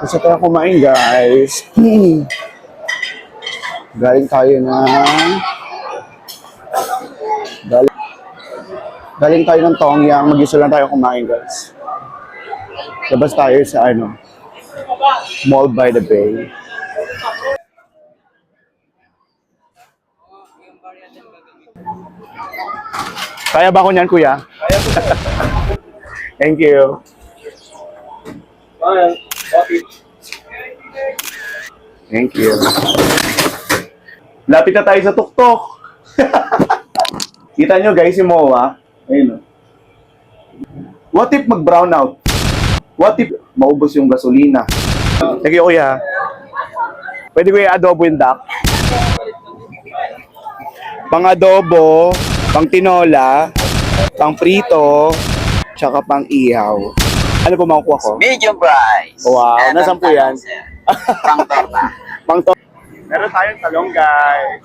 Gusto tayo kumain, guys. Galing tayo na... Galing tayo ng Tongyang. Mag-isa lang tayo kumain, guys. Labas tayo sa Mall by the Bay. Kaya ba ko niyan, kuya? Thank you. Thank you. Lapit na tayo sa tuktok. Kita nyo guys, si Moa. Ayun. What if mag-brown out? What if maubos yung gasolina? Thank you, kuya. Pwede ko i-adobo yung duck? Pang adobo, pang tinola, pang prito, tsaka pang ihaw. Ano po makukuha ko? Medium price. Wow, nasan po yan? Pang torta. Pang to. Meron tayong talong, guys.